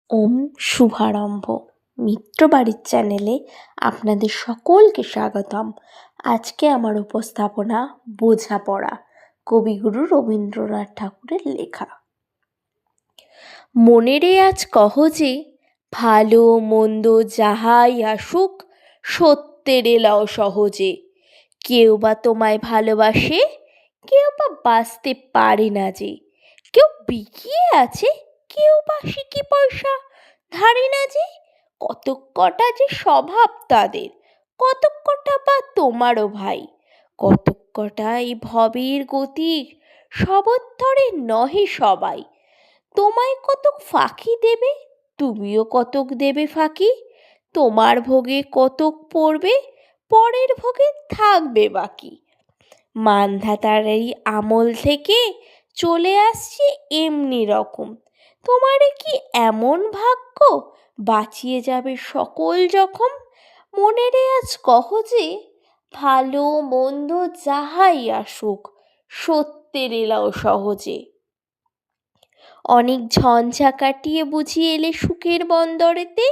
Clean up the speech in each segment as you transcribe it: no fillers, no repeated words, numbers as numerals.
ওম শুভারম্ভ মিত্রবাড়ির চ্যানেলে আপনাদের সকলকে স্বাগতম। আজকে আমার উপস্থাপনা বোঝাপড়া, কবিগুরু রবীন্দ্রনাথ ঠাকুরের লেখা। মনেরে আজ কহ যে, ভালো মন্দ যাহাই আসুক, সত্যের এলাও সহজে। কেউ বা তোমায় ভালোবাসে, কেউ বা বাঁচতে পারে না যে। কেউ বিকিয়ে আছে, কেউ বা সিকি পয়সা ধারে না যে। কতক কটা যে স্বভাব তাদের, কতক কটা বা তোমারও ভাই। কতক কটা এই ভবের গতির, সবত্তরে নহে সবাই। তোমায় কতক ফাঁকি দেবে, তুমিও কতক দেবে ফাঁকি। তোমার ভোগে কতক পড়বে, পরের ভোগে থাকবে বাকি। মান্ধাতার এই আমল থেকে চলে আসছে এমনি রকম। তোমারে কি এমন ভাগ্য, বাঁচিয়ে যাবে সকল জখম। মনেরে আজ কহ যে, ভালো মন্দ যাহাই আসুক, সত্যের এলাও সহজে। অনেক ঝঞ্ঝা কাটিয়ে বুঝি এলে সুখের বন্দরেতে।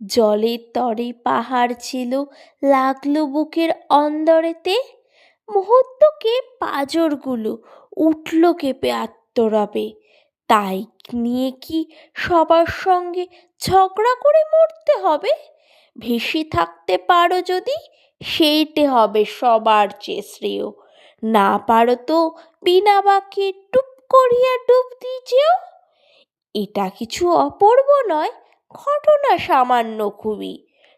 জলের তরে পাহাড় ছিল, লাগলো বুকের অন্দরেতে। মুহূর্তকে পাঁজরগুলো উঠল কেঁপে আত্মরবে। তাই নিয়ে কি সবার সঙ্গে ঝগড়া করে মরতে হবে? ভেসে থাকতে পারো যদি, সেইটে হবে সবার চেয়ে শ্রেয়। না পারো তো বিনা বাক্যে টুপ করিয়া ডুব দিয়েও। এটা কিছু অপূর্ব নয়, ঘটনা সামান্য খুবই।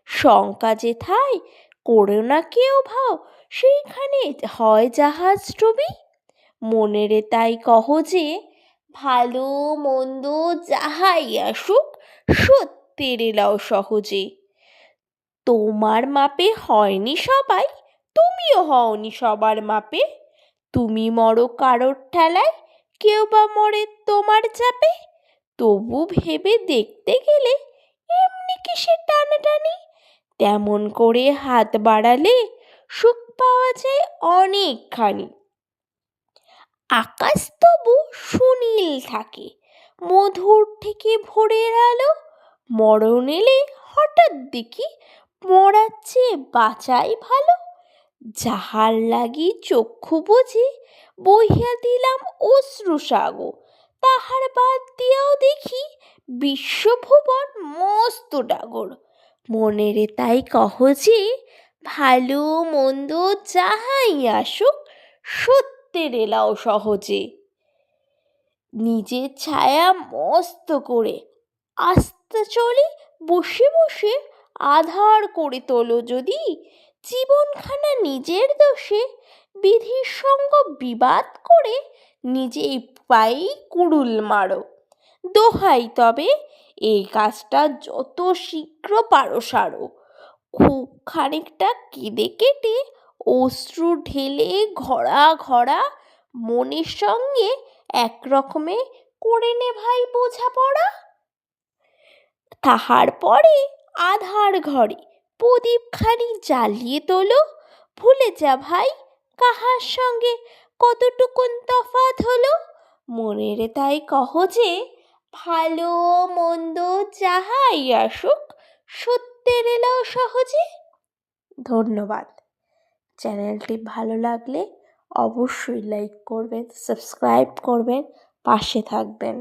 শঙ্কা যেথায় করো না কেউ ভাও, সেইখানে হয় জাহাজ ডুবি। মনেরে তাই কহ যে, ভালো মন্দ যাহাই আসুক, সত্যের এলাও সহজে। তোমার মাপে হয়নি সবাই, তুমিও হওনি সবার মাপে। তুমি মরো কারোর ঠেলায়, কেউ বা মরে তোমার চাপে। তবু ভেবে দেখতে গেলে এমনি কিসের টানাটানি। তেমন করে হাত বাড়ালে সুখ পাওয়া যায় অনেকখানি। আকাশ তবু সুনীল থাকে, মধুর থেকে ভোরের আলো। মরণ এলে হঠাৎ দেখি, মরার চেয়ে বাঁচাই ভালো। যাহার লাগি চক্ষু বুজে বহিয়া দিলাম অশ্রুসাগর, তাহার বাদ দিয়াও দেখি বিশ্বভুবন মস্ত ডাগর। মনেরে তাই কহ যে, ভালো মন্দ যাহাই আসুক, সত্যের এলাও সহজে। নিজের ছায়া মস্ত করে আস্তে চলে বসে বসে, আধার করে তোলো যদি। জীবনখানা নিজের দোষে বিধির সঙ্গ বিবাদ করে, নিজেই পায়েই কুড়ুল মারো। দোহাই তবে এই কাজটা যত শীঘ্র পারো সারো। খুব খানিকটা কেঁদে কেটে অশ্রু ঢেলে ঘড়া ঘড়া, মনের সঙ্গে এক রকমে করে নে ভাই বোঝাপড়া। তাহার পরে আধার ঘরে প্রদীপখানি জ্বালিয়ে তোলো। ভুলে যা ভাই কাহার সঙ্গে কতটুকুন তফাৎ হলো। মনেরে তাই কহ যে, ভালো মন্দ যাহাই আসুক, সত্যের এলাও সহজে। ধন্যবাদ। চ্যানেলটি ভালো লাগলে অবশ্যই লাইক করবেন, সাবস্ক্রাইব করবেন, পাশে থাকবেন।